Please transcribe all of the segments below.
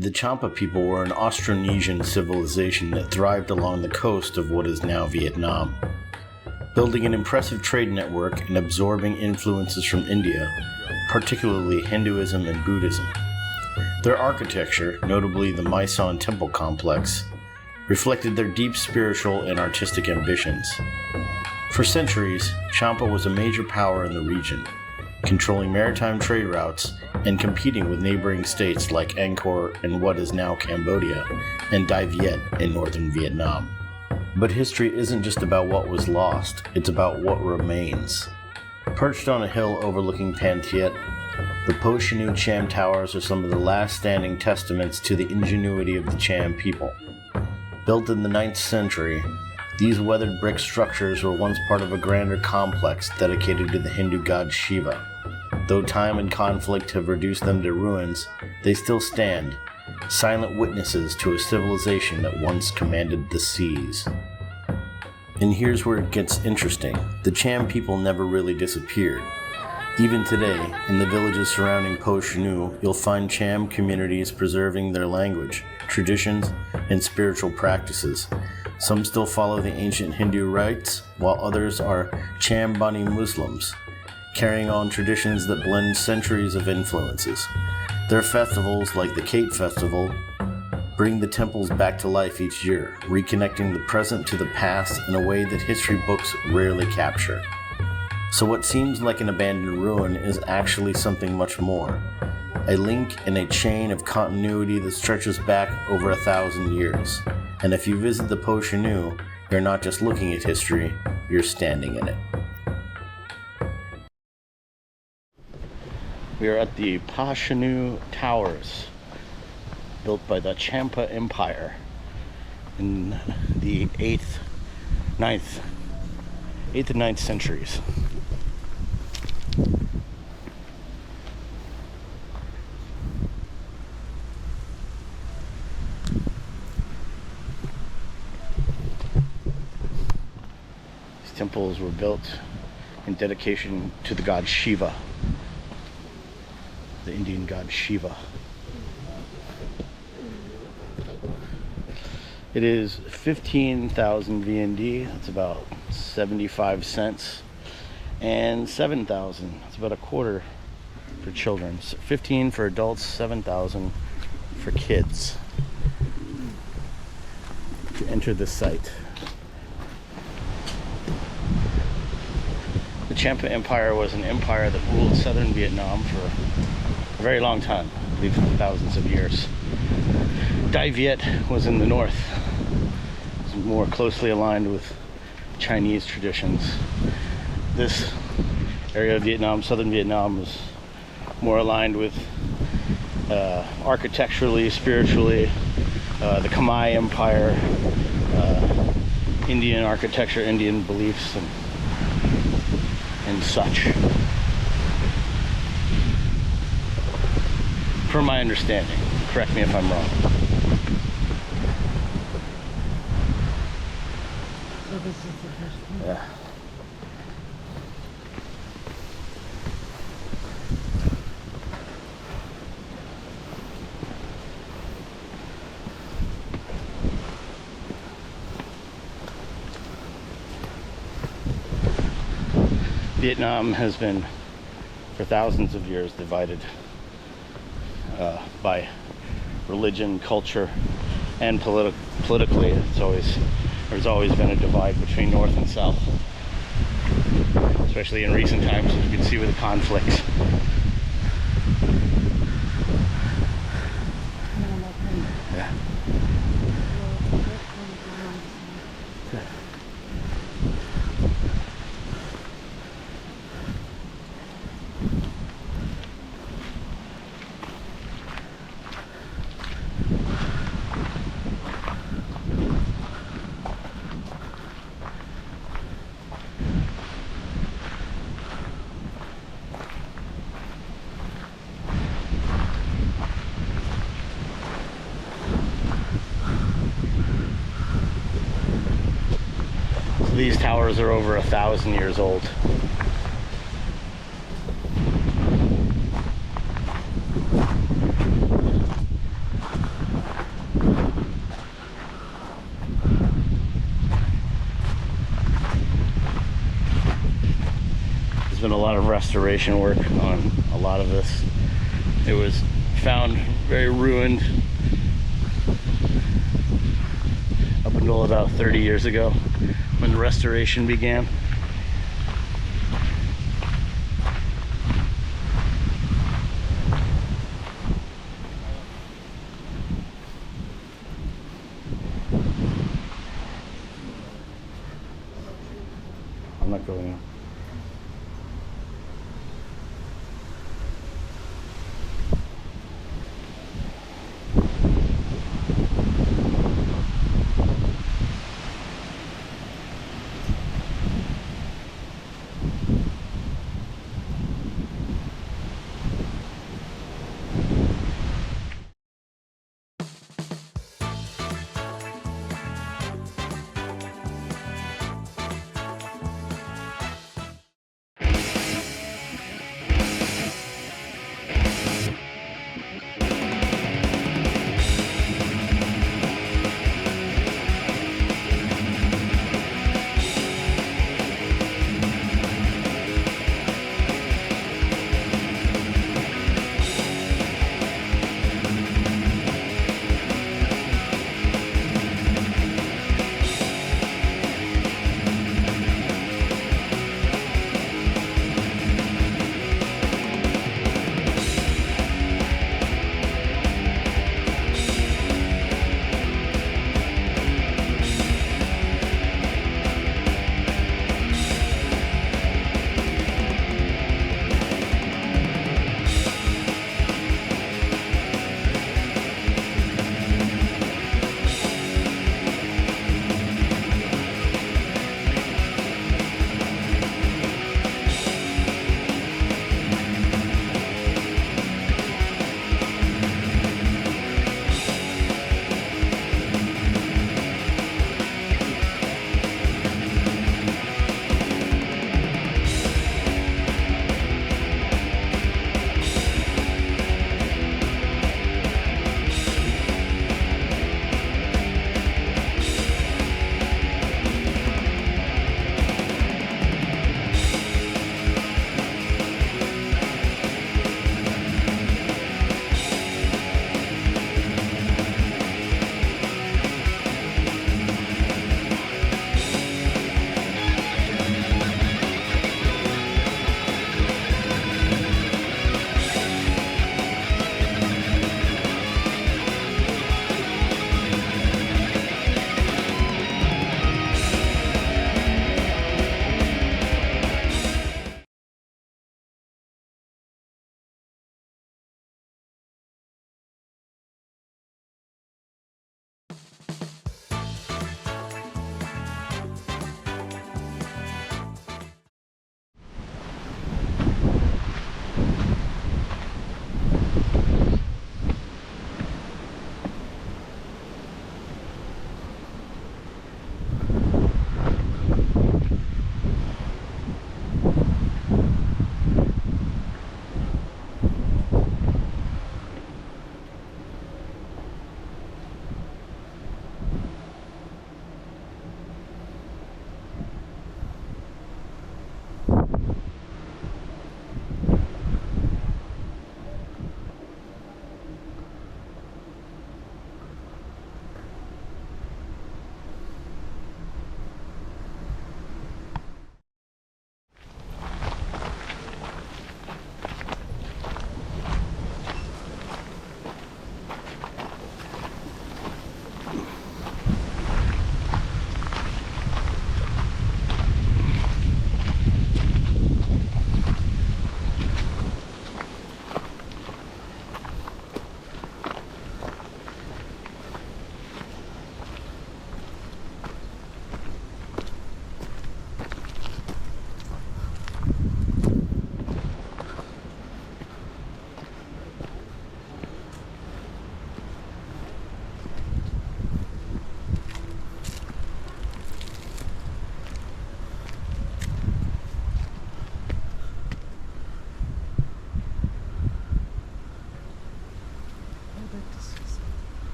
The Champa people were an Austronesian civilization that thrived along the coast of what is now Vietnam, building an impressive trade network and absorbing influences from India, particularly Hinduism and Buddhism. Their architecture, notably the Myson Temple complex, reflected their deep spiritual and artistic ambitions. For centuries, Champa was a major power in the region, controlling maritime trade routes and competing with neighboring states like Angkor in what is now Cambodia and Dai Viet in northern Vietnam. But history isn't just about what was lost, it's about what remains. Perched on a hill overlooking Phan Thiết, the Po Shinu Cham Towers are some of the last standing testaments to the ingenuity of the Cham people. Built in the 9th century, these weathered brick structures were once part of a grander complex dedicated to the Hindu god Shiva. Though time and conflict have reduced them to ruins, they still stand, silent witnesses to a civilization that once commanded the seas. And here's where it gets interesting. The Cham people never really disappeared. Even today, in the villages surrounding Po Shinu, you'll find Cham communities preserving their language, traditions, and spiritual practices. Some still follow the ancient Hindu rites, while others are Cham Bani Muslims, carrying on traditions that blend centuries of influences. Their festivals, like the Kate Festival, bring the temples back to life each year, reconnecting the present to the past in a way that history books rarely capture. So what seems like an abandoned ruin is actually something much more, a link in a chain of continuity that stretches back over 1,000 years. And if you visit the Po Shinu, you're not just looking at history, you're standing in it. We are at the Po Shinu Towers, built by the Champa Empire in the 8th and 9th centuries. These temples were built in dedication to the god Shiva, the Indian god Shiva. It is 15,000 VND, that's about 75 cents, and 7,000, that's about a quarter for children. So 15 for adults, 7,000 for kids to enter the site. The Champa Empire was an empire that ruled southern Vietnam for a very long time, I believe thousands of years. Dai Viet was in the north. It was more closely aligned with Chinese traditions. This area of Vietnam, southern Vietnam, was more aligned with architecturally, spiritually, the Khmer Empire, Indian architecture, Indian beliefs, and such. From my understanding, correct me if I'm wrong. So this is the first one? Yeah. Vietnam has been, for thousands of years, divided by religion, culture, and politically. There's always been a divide between North and South, especially in recent times, as you can see with the conflicts. Yeah. These towers are over 1,000 years old. restoration work on a lot of this. It was found very ruined up until about 30 years ago when the restoration began. I'm not going in.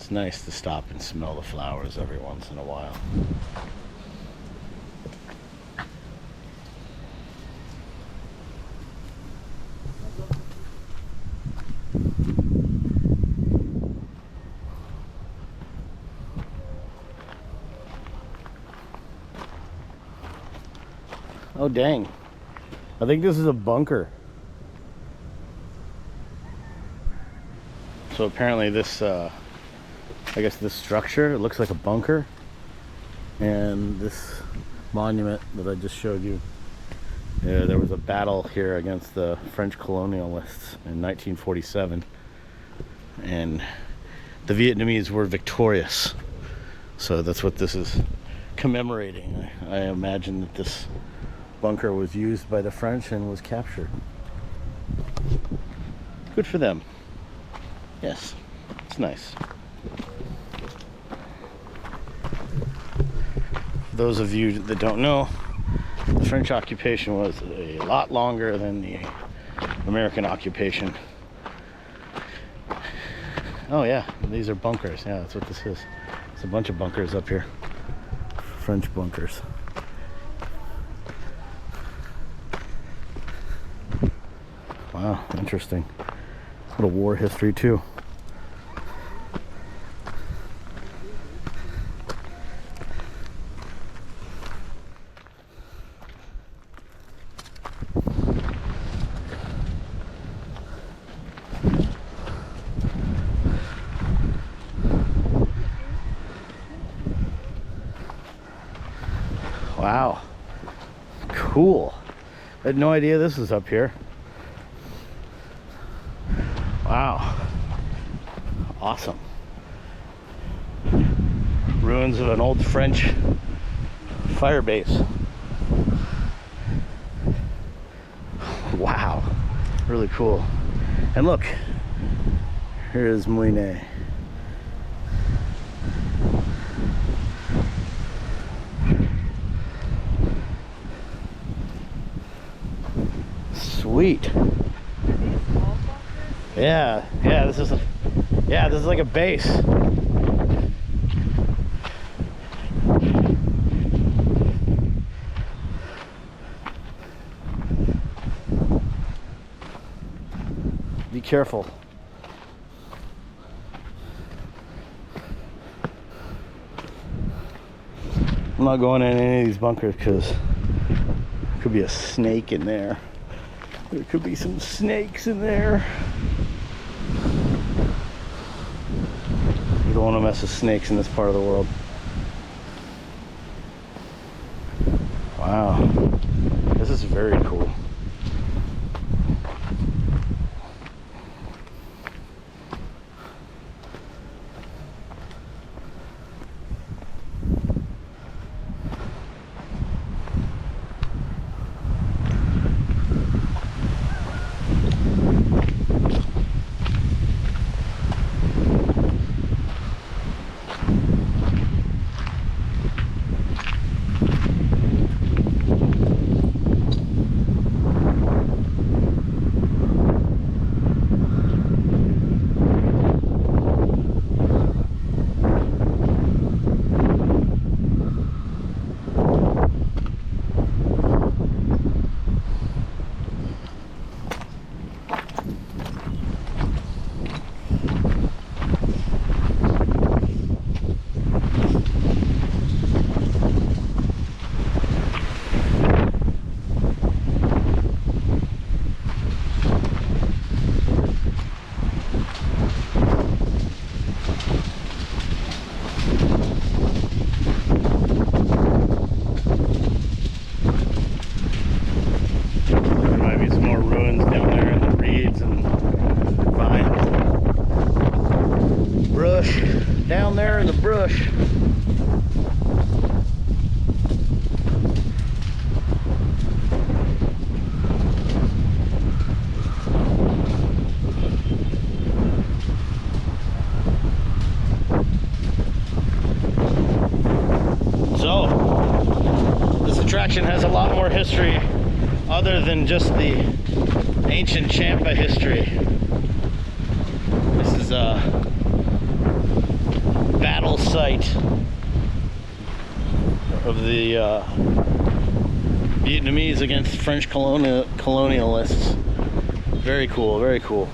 It's nice to stop and smell the flowers every once in a while. Oh dang, I think this is a bunker. So apparently this, I guess this structure, it looks like a bunker. And this monument that I just showed you, there was a battle here against the French colonialists in 1947. And the Vietnamese were victorious. So that's what this is commemorating. I imagine that this bunker was used by the French and was captured. Good for them. Yes, it's nice. For those of you that don't know, the French occupation was a lot longer than the American occupation. Oh yeah, these are bunkers. Yeah, that's what this is. It's a bunch of bunkers up here. French bunkers. Wow, interesting. A little war history too. Wow, cool. I had no idea this was up here. Wow, awesome. Ruins of an old French fire base. Wow, really cool. And look, here is Mouine. Sweet. Yeah, this is like a base. Be careful. I'm not going in any of these bunkers because there could be a snake in there. There could be some snakes in there. You don't want to mess with snakes in this part of the world. Wow, this is very cool. Down there in the brush. So, this attraction has a lot more history other than just the ancient Champa history. This is battle site of the Vietnamese against French colonialists. Very cool, very cool.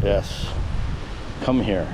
Yes, come here.